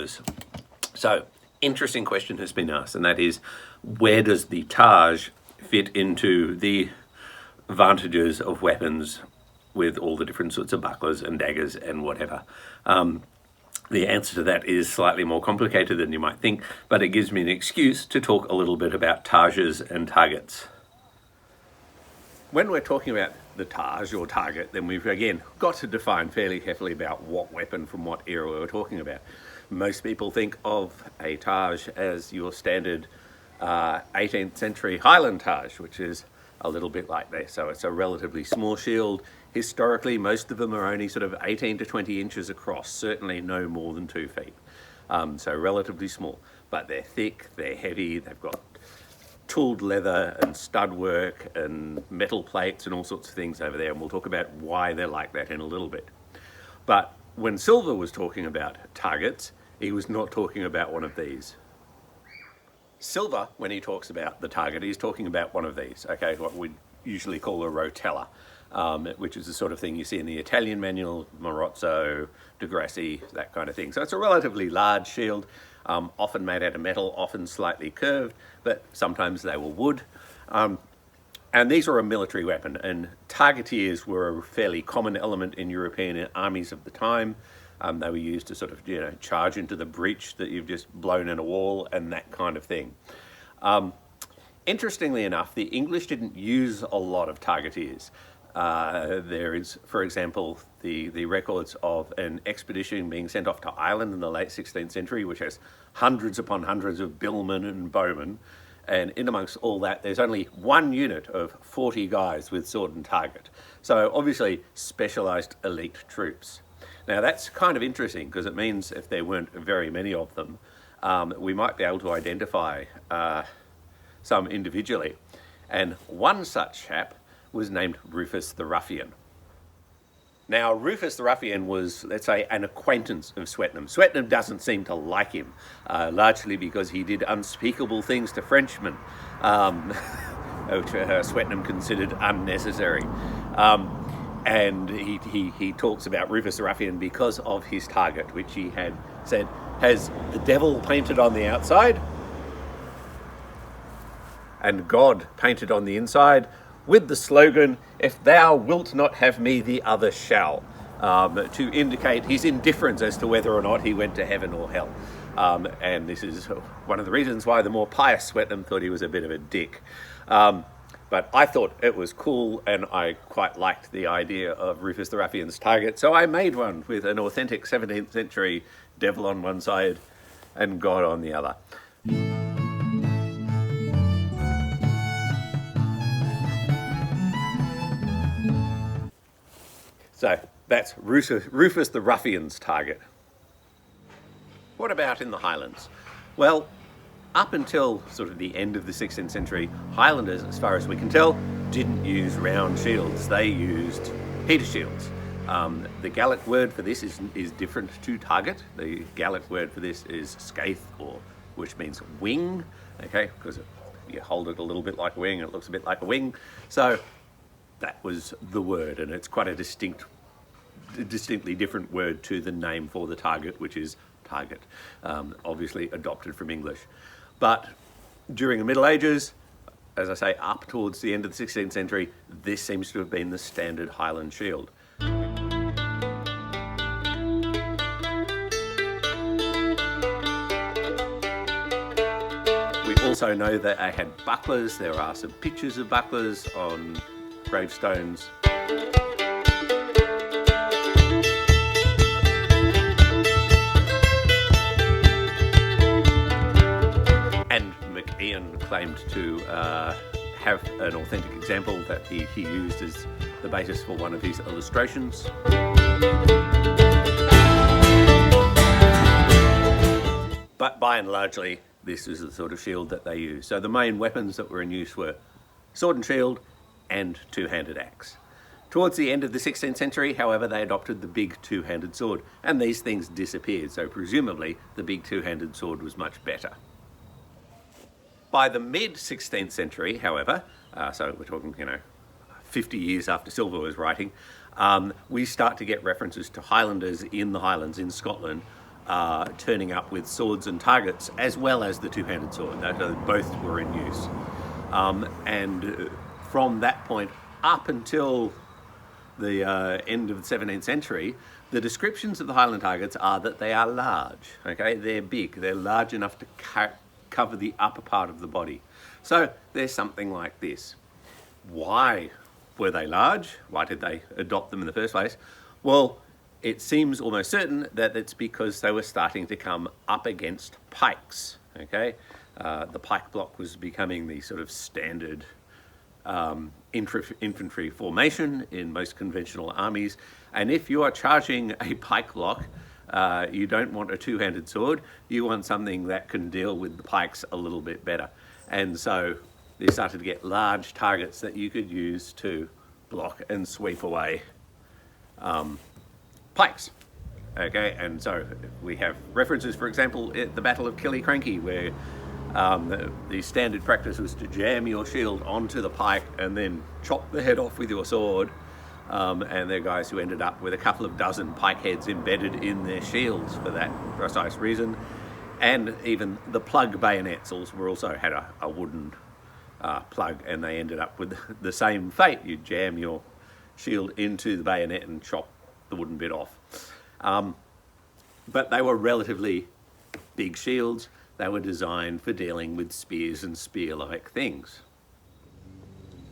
bucklers. So, interesting question has been asked, and that is, where does the Targe fit into the advantages of weapons with all the different sorts of bucklers and daggers and whatever? The answer to that is slightly more complicated than you might think, but it gives me an excuse to talk a little bit about Targes and targets. When we're talking about the Targe or target, then we've again got to define fairly carefully about what weapon from what era we're talking about. Most people think of a Targe as your standard 18th century Highland Targe, which is a little bit like this. So it's a relatively small shield. Historically, most of them are only sort of 18 to 20 inches across, certainly no more than 2 feet. So relatively small, but they're thick, they're heavy, they've got tooled leather and stud work and metal plates and all sorts of things over there, and we'll talk about why they're like that in a little bit. But when Silver was talking about targets, he was not talking about one of these. Silver, when he talks about the target, he's talking about one of these, okay, what we usually call a Rotella, which is the sort of thing you see in the Italian manual, Marozzo, De Grassi, that kind of thing. So it's a relatively large shield, often made out of metal, often slightly curved, but sometimes they were wood. And these were a military weapon, and targeteers were a fairly common element in European armies of the time. They were used to sort of, charge into the breach that you've just blown in a wall and that kind of thing. Interestingly enough, the English didn't use a lot of targeteers. There is, for example, the records of an expedition being sent off to Ireland in the late 16th century, which has hundreds upon hundreds of billmen and bowmen. And in amongst all that, there's only one unit of 40 guys with sword and target. So obviously specialised elite troops. Now that's kind of interesting because it means if there weren't very many of them, we might be able to identify some individually. And one such chap was named Rufus the Ruffian. Now, Rufus the Ruffian was, let's say, an acquaintance of Swetnam. Swetnam doesn't seem to like him, largely because he did unspeakable things to Frenchmen, which Swetnam considered unnecessary. And he talks about Rufus the Ruffian because of his target, which he had said has the devil painted on the outside and God painted on the inside, with the slogan, "If thou wilt not have me, the other shall," to indicate his indifference as to whether or not he went to heaven or hell. And this is one of the reasons why the more pious Swetnam thought he was a bit of a dick. But I thought it was cool, and I quite liked the idea of Rufus the Ruffian's target, so I made one with an authentic 17th century devil on one side and God on the other. So that's Rufus the Ruffian's target. What about in the Highlands? Well, up until sort of the end of the 16th century, Highlanders, as far as we can tell, didn't use round shields. They used heater shields. The Gaelic word for this is different to target. The Gaelic word for this is scaith, which means wing, okay, because you hold it a little bit like a wing, it looks a bit like a wing. So that was the word, and it's quite a distinctly different word to the name for the target, which is target, obviously adopted from English. But during the Middle Ages, as I say, up towards the end of the 16th century, this seems to have been the standard Highland shield. We also know that they had bucklers. There are some pictures of bucklers on gravestones. Ian claimed to have an authentic example that he used as the basis for one of his illustrations. But by and largely, this is the sort of shield that they used. So the main weapons that were in use were sword and shield and two-handed axe. Towards the end of the 16th century, however, they adopted the big two-handed sword, and these things disappeared, so presumably the big two-handed sword was much better. By the mid-16th century, however, so we're talking, 50 years after Silver was writing, we start to get references to Highlanders in the Highlands in Scotland turning up with swords and targets, as well as the two-handed sword. Both were in use. And from that point up until the end of the 17th century, the descriptions of the Highland targets are that they are large. Okay, they're big. They're large enough to cover the upper part of the body. So they're something like this. Why were they large? Why did they adopt them in the first place? Well, it seems almost certain that it's because they were starting to come up against pikes. Okay, the pike block was becoming the sort of standard infantry formation in most conventional armies, and if you are charging a pike block, you don't want a two-handed sword, you want something that can deal with the pikes a little bit better. And so they started to get large targets that you could use to block and sweep away pikes. Okay, and so we have references, for example, at the Battle of Killiecrankie, where the standard practice was to jam your shield onto the pike and then chop the head off with your sword. And there are guys who ended up with a couple of dozen pike heads embedded in their shields for that precise reason. And even the plug bayonets also had a wooden plug, and they ended up with the same fate. You jam your shield into the bayonet and chop the wooden bit off. But they were relatively big shields. They were designed for dealing with spears and spear-like things.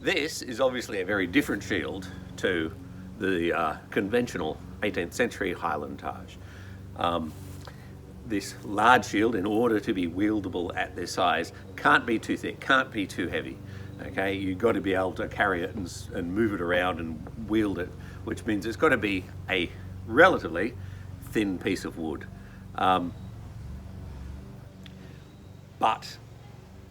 This is obviously a very different shield to the conventional 18th century Highland Targe. This large shield, in order to be wieldable at this size, can't be too thick, can't be too heavy. Okay, you've got to be able to carry it and move it around and wield it, which means it's got to be a relatively thin piece of wood. But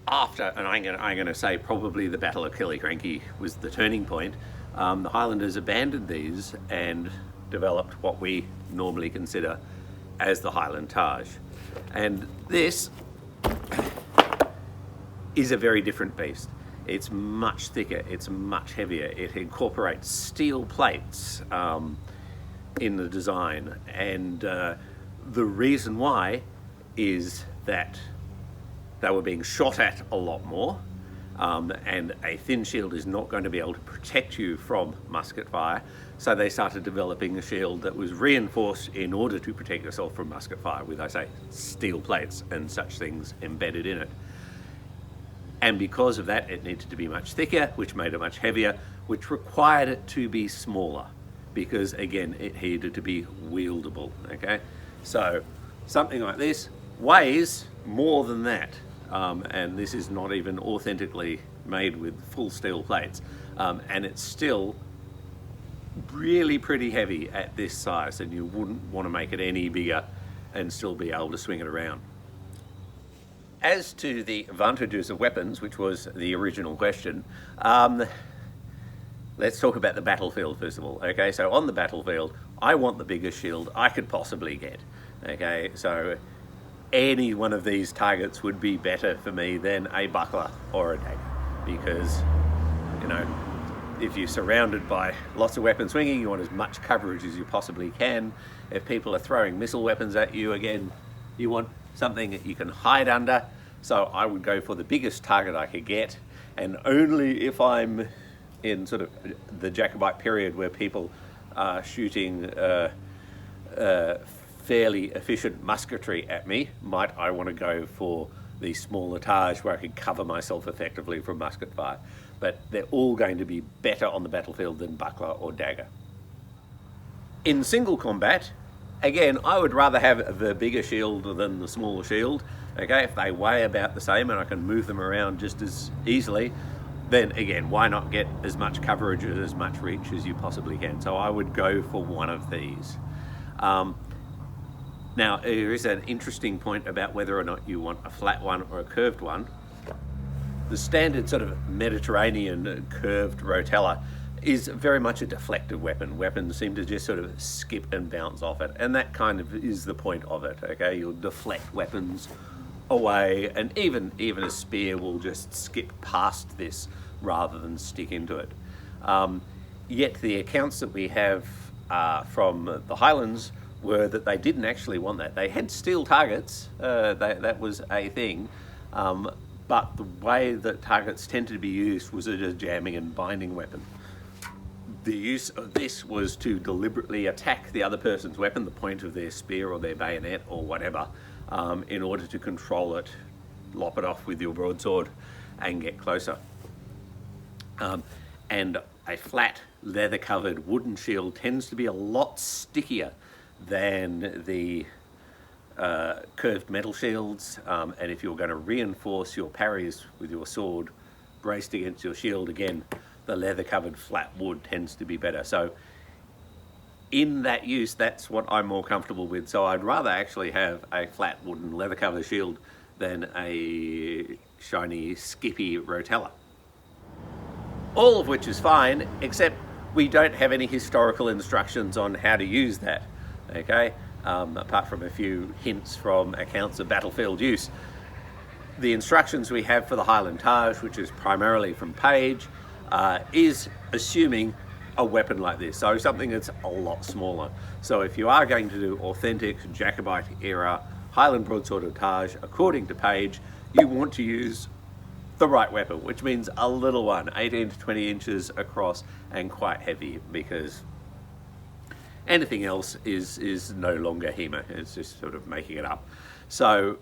after, and I'm going to say probably the Battle of Killiecrankie was the turning point, the Highlanders abandoned these and developed what we normally consider as the Highland Targe. And this is a very different beast. It's much thicker, it's much heavier. It incorporates steel plates in the design, and the reason why is that they were being shot at a lot more, and a thin shield is not going to be able to protect you from musket fire, so they started developing a shield that was reinforced in order to protect yourself from musket fire with, I say, steel plates and such things embedded in it. And because of that, it needed to be much thicker, which made it much heavier, which required it to be smaller, because again, it needed to be wieldable. Okay, so something like this weighs more than that, and this is not even authentically made with full steel plates, and it's still really pretty heavy at this size, and you wouldn't want to make it any bigger and still be able to swing it around. As to the advantages of weapons, which was the original question, let's talk about the battlefield first of all. Okay, so on the battlefield, I want the biggest shield I could possibly get. Okay, so any one of these targets would be better for me than a buckler or a dagger, because, you know, if you're surrounded by lots of weapons swinging, you want as much coverage as you possibly can. If people are throwing missile weapons at you, again, you want something that you can hide under. So I would go for the biggest target I could get, and only if I'm in sort of the Jacobite period where people are shooting fairly efficient musketry at me, might I want to go for the smaller targe where I could cover myself effectively from musket fire. But they're all going to be better on the battlefield than buckler or dagger. In single combat, again, I would rather have the bigger shield than the smaller shield. Okay, if they weigh about the same and I can move them around just as easily, then again, why not get as much coverage and as much reach as you possibly can? So I would go for one of these. Now, there is an interesting point about whether or not you want a flat one or a curved one. The standard sort of Mediterranean curved Rotella is very much a deflective weapon. Weapons seem to just sort of skip and bounce off it, and that kind of is the point of it. Okay, you'll deflect weapons away, and even a spear will just skip past this rather than stick into it. Yet the accounts that we have from the Highlands were that they didn't actually want that. They had steel targets, that was a thing, but the way that targets tended to be used was as a jamming and binding weapon. The use of this was to deliberately attack the other person's weapon, the point of their spear or their bayonet or whatever, in order to control it, lop it off with your broadsword and get closer. And a flat leather-covered wooden shield tends to be a lot stickier than the curved metal shields, and if you're going to reinforce your parries with your sword braced against your shield, again, the leather-covered flat wood tends to be better. So in that use, that's what I'm more comfortable with. So I'd rather actually have a flat wooden leather-covered shield than a shiny, skippy Rotella. All of which is fine, except we don't have any historical instructions on how to use that, okay? Apart from a few hints from accounts of battlefield use. The instructions we have for the Highland Targe, which is primarily from Page, is assuming a weapon like this, so something that's a lot smaller. So if you are going to do authentic Jacobite era Highland broadsword or Targe, according to Page, you want to use the right weapon, which means a little one, 18 to 20 inches across and quite heavy, because anything else is no longer HEMA, it's just sort of making it up. So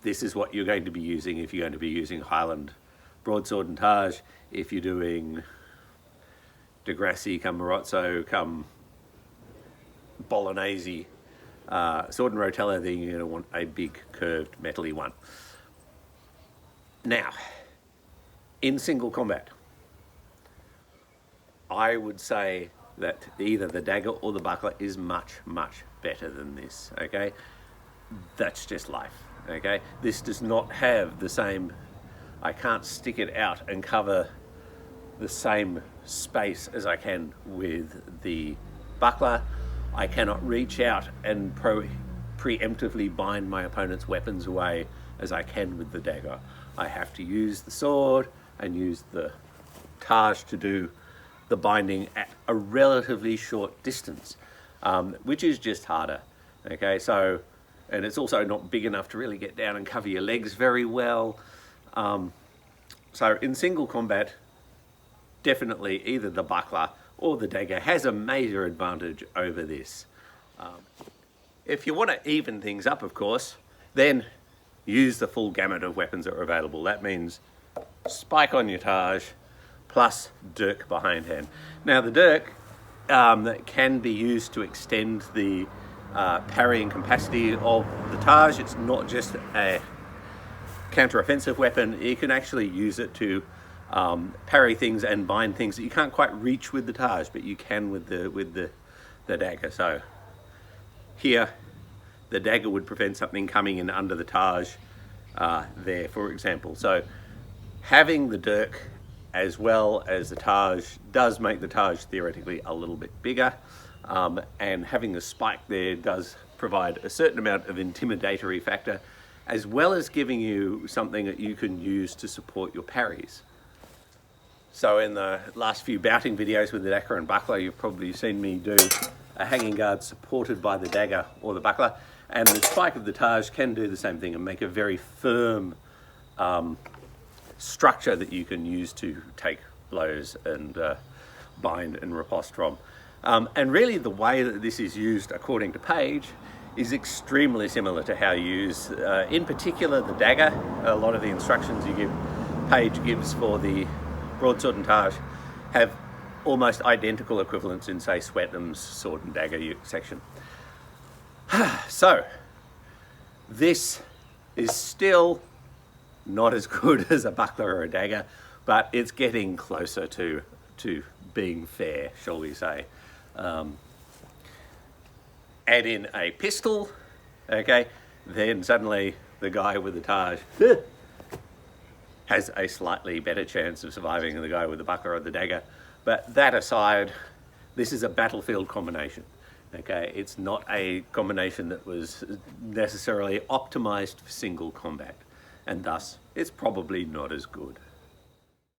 this is what you're going to be using if you're going to be using Highland broadsword and Targe. If you're doing Degrassi, come Marozzo, come Bolognese, sword and Rotella, then you're going to want a big curved metally one. Now, in single combat, I would say that either the dagger or the buckler is much, much better than this, okay? That's just life, okay? This does not have the same, I can't stick it out and cover the same space as I can with the buckler. I cannot reach out and preemptively bind my opponent's weapons away as I can with the dagger. I have to use the sword and use the Targe to do the binding at a relatively short distance, which is just harder, okay? So, and it's also not big enough to really get down and cover your legs very well. So in single combat, definitely either the buckler or the dagger has a major advantage over this. If you want to even things up, of course, then use the full gamut of weapons that are available. That means spike on your Targe plus dirk behindhand. Now the dirk can be used to extend the parrying capacity of the Targe. It's not just a counter-offensive weapon. You can actually use it to parry things and bind things that you can't quite reach with the Targe, but you can with the dagger. So here, the dagger would prevent something coming in under the Targe there, for example. So having the dirk as well as the Targe does make the Targe theoretically a little bit bigger, and having the spike there does provide a certain amount of intimidatory factor, as well as giving you something that you can use to support your parries. So in the last few bouting videos with the dagger and buckler, you've probably seen me do a hanging guard supported by the dagger or the buckler, and the spike of the Targe can do the same thing and make a very firm structure that you can use to take blows and bind and riposte from. And really the way that this is used according to Page is extremely similar to how you use, in particular the dagger. A lot of the instructions Page gives for the broadsword and Targe have almost identical equivalents in, say, Swetnam's sword and dagger section. So, this is still not as good as a buckler or a dagger, but it's getting closer to being fair, shall we say. Add in a pistol, okay, then suddenly the guy with the Targe has a slightly better chance of surviving than the guy with the buckler or the dagger. But that aside, this is a battlefield combination, okay? It's not a combination that was necessarily optimized for single combat, and thus it's probably not as good.